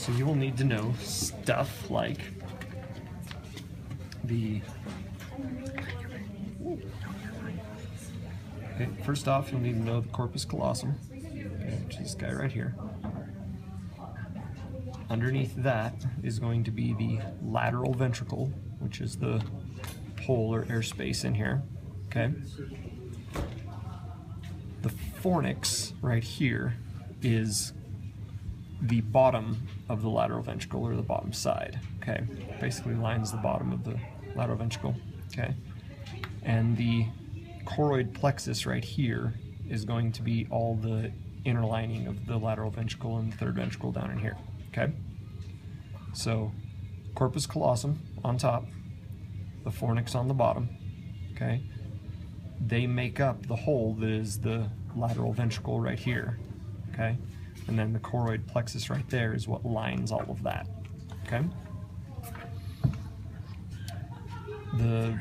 So you will need to know stuff like the... Okay, first off, you'll need to know the corpus callosum, okay, which is this guy right here. Underneath that is going to be the lateral ventricle, which is the hole or airspace in here, okay? The fornix right here is the bottom of the lateral ventricle, or the bottom side, okay? Basically lines the bottom of the lateral ventricle, okay? And the choroid plexus right here is going to be all the inner lining of the lateral ventricle and the third ventricle down in here, okay? So corpus callosum on top, the fornix on the bottom, okay? They make up the hole that is the lateral ventricle right here, okay? And then the choroid plexus right there is what lines all of that, okay? The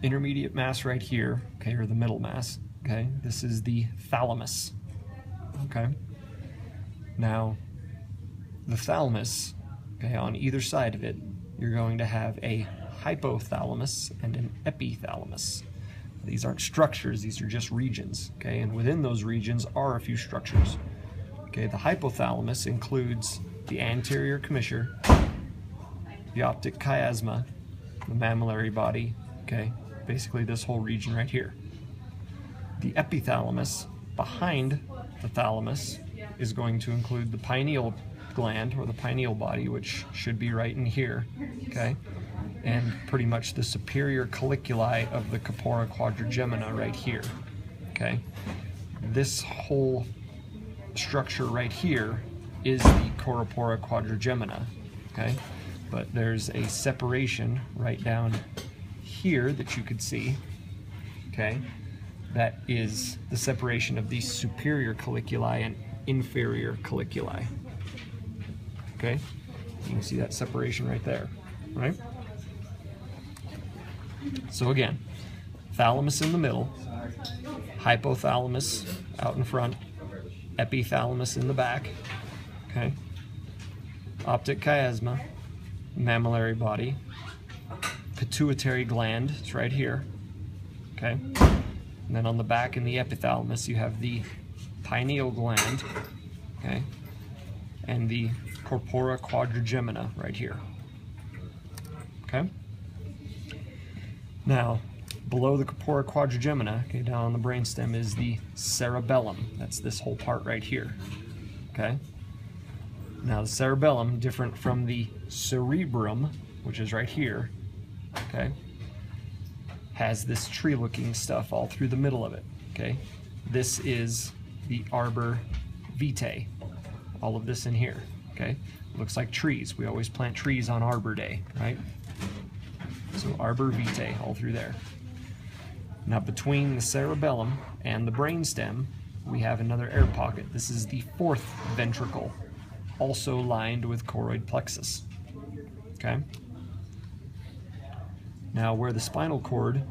intermediate mass right here, okay, or the middle mass, okay, this is the thalamus, okay? Now, the thalamus, okay, on either side of it, you're going to have a hypothalamus and an epithalamus. These aren't structures, these are just regions, okay? And within those regions are a few structures. Okay, the hypothalamus includes the anterior commissure, the optic chiasma, the mammillary body, okay? Basically this whole region right here. The epithalamus behind the thalamus is going to include the pineal gland, or the pineal body, which should be right in here, okay? And pretty much the superior colliculi of the corpora quadrigemina right here, okay? This whole structure right here is the corpora quadrigemina, okay? But there's a separation right down here that you could see, okay? That is the separation of the superior colliculi and inferior colliculi, okay? You can see that separation right there, right? So again, thalamus in the middle, hypothalamus out in front, epithalamus in the back, okay? Optic chiasma, mammillary body, pituitary gland, it's right here, okay? And then on the back in the epithalamus you have the pineal gland, okay? And the corpora quadrigemina right here, okay? Now, below the corpora quadrigemina, okay, down on the brainstem is the cerebellum. That's this whole part right here, okay? Now the cerebellum, different from the cerebrum, which is right here, okay, has this tree-looking stuff all through the middle of it, okay? This is the arbor vitae, all of this in here, okay? Looks like trees. We always plant trees on Arbor Day, right? So arbor vitae all through there. Now between the cerebellum and the brainstem, we have another air pocket. This is the fourth ventricle, also lined with choroid plexus, okay? Now where the spinal cord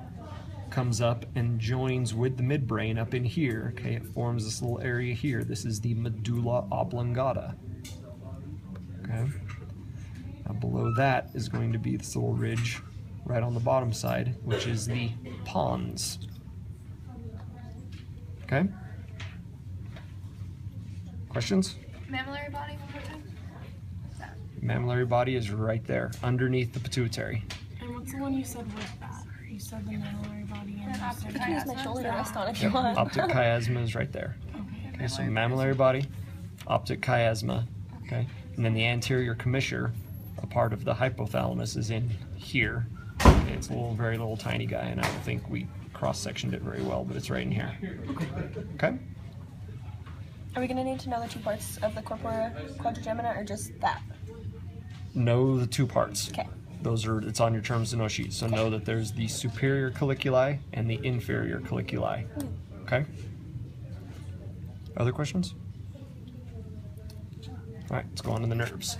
comes up and joins with the midbrain up in here, okay, it forms this little area here. This is the medulla oblongata, okay? Now below that is going to be this little ridge right on the bottom side, which is the pons. Okay? Questions? Mammillary body, one more time. Mammillary body is right there, underneath the pituitary. And what's the one you said with that? You said the mammillary body and optic you chiasma. said... Use my shoulder to rest on Yep, optic chiasma is right there. Okay, so mammillary body, optic chiasma, okay? And then the anterior commissure, a part of the hypothalamus, is in here. Okay, it's a little, very little tiny guy, and I don't think we cross-sectioned it very well, but it's right in here. Okay? Are we going to need to know the two parts of the corpora quadrigemina, or just that? Know the two parts. Okay. Those are, it's on your terms to know sheet. So know that there's the superior colliculi and the inferior colliculi. Okay? Other questions? All right, let's go on to the nerves.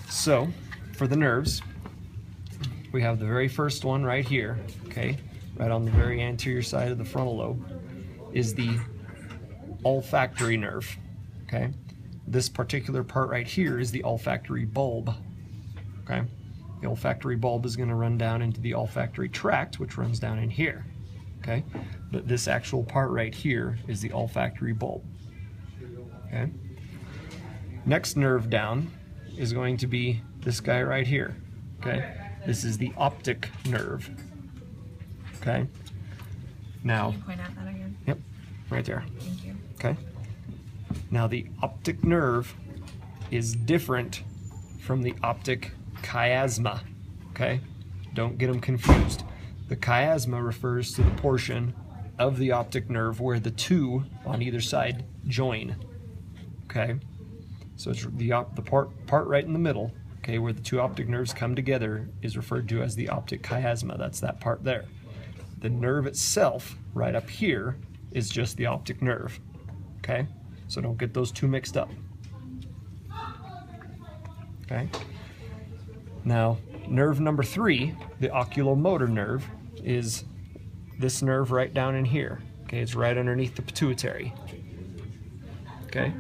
So, for the nerves, we have the very first one right here, okay? Right on the very anterior side of the frontal lobe is the olfactory nerve, okay? this particular part right here is the olfactory bulb. Okay, the olfactory bulb is going to run down into the olfactory tract, which runs down in here. Okay, but this actual part right here is the olfactory bulb. Okay, next nerve down is going to be this guy right here. Okay, this is the optic nerve. Okay, now, Can you point out that again? yep, right there. Thank you. Okay. Now the optic nerve is different from the optic chiasma. Okay? Don't get them confused. The chiasma refers to the portion of the optic nerve where the two on either side join. Okay? So it's the part right in the middle, okay, where the two optic nerves come together is referred to as the optic chiasma. That's that part there. The nerve itself, right up here, is just the optic nerve. Okay? So don't get those two mixed up. Okay? Now, nerve number 3, the oculomotor nerve, is this nerve right down in here. Okay, it's right underneath the pituitary. Okay?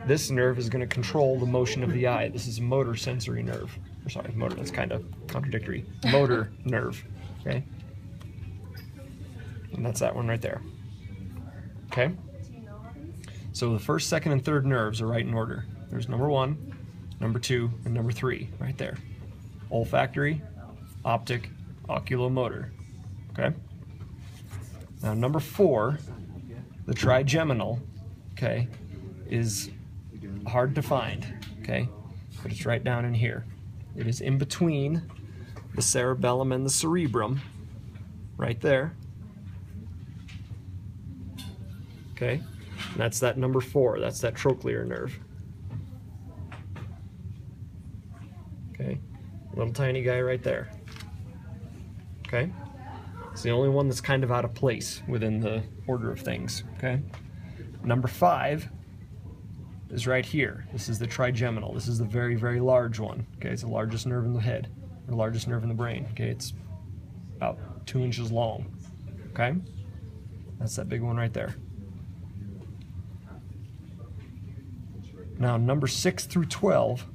This nerve is going to control the motion of the eye. This is a motor sensory nerve. Or sorry, motor, that's kind of contradictory. Motor nerve. Okay? And that's that one right there. Okay? So the first, second, and third nerves are right in order. There's number 1, number 2, and number 3 right there. Olfactory, optic, oculomotor. Okay? Now number 4, the trigeminal, okay, is hard to find, okay? But it's right down in here. It is in between the cerebellum and the cerebrum, right there. Okay? And that's that number 4. That's that trochlear nerve. Okay? Little tiny guy right there. Okay? It's the only one that's kind of out of place within the order of things. Okay? Number 5 is right here. This is the trigeminal. This is the very, very large one. Okay? It's the largest nerve in the head, or largest nerve in the brain. Okay? It's about 2 inches long. Okay? That's that big one right there. Now, number 6 through 12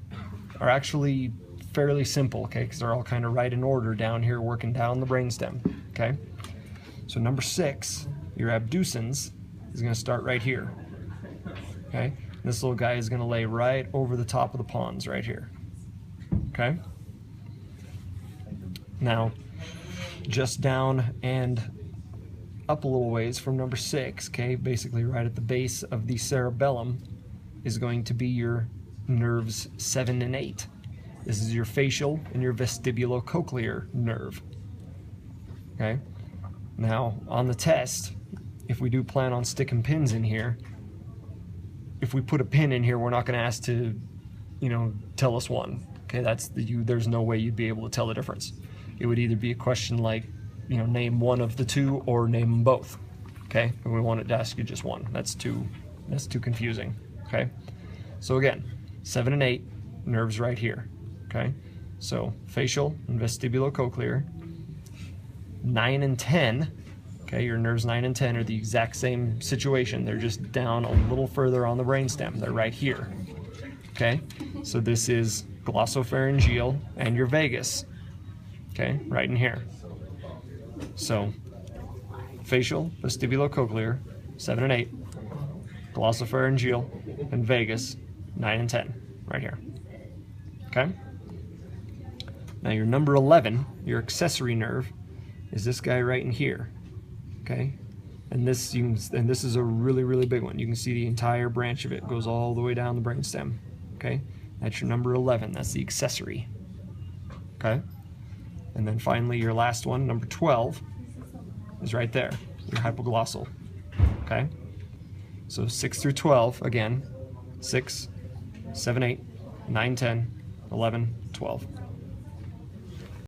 are actually fairly simple, okay, because they're all kind of right in order down here working down the brainstem, okay? So number 6, your abducens, is going to start right here, okay? This little guy is going to lay right over the top of the pons right here, okay? Now, just down and up a little ways from number 6, okay, basically right at the base of the cerebellum, is going to be your nerves 7 and 8. This is your facial and your vestibulocochlear nerve. Okay? Now, on the test, if we do plan on sticking pins in here, if we put a pin in here, we're not going to ask to, tell us one. Okay, there's no way you'd be able to tell the difference. It would either be a question like, name one of the two or name them both. Okay? And we wanted to ask you just one. That's too confusing. Okay, so again, 7 and 8, nerves right here. Okay, so facial and vestibulocochlear. 9 and 10, okay, your nerves 9 and 10 are the exact same situation. They're just down a little further on the brainstem. They're right here. Okay, so this is glossopharyngeal and your vagus. Okay, right in here. So facial, vestibulocochlear, 7 and 8. Glossopharyngeal and vagus, 9 and 10, right here. Okay? Now your number 11, your accessory nerve, is this guy right in here. Okay? And this is a really, really big one. You can see the entire branch of it goes all the way down the brainstem. Okay? That's your number 11. That's the accessory. Okay? And then finally your last one, number 12, is right there. Your hypoglossal. Okay? So 6 through 12, again, 6, 7, 8, 9, 10, 11, 12.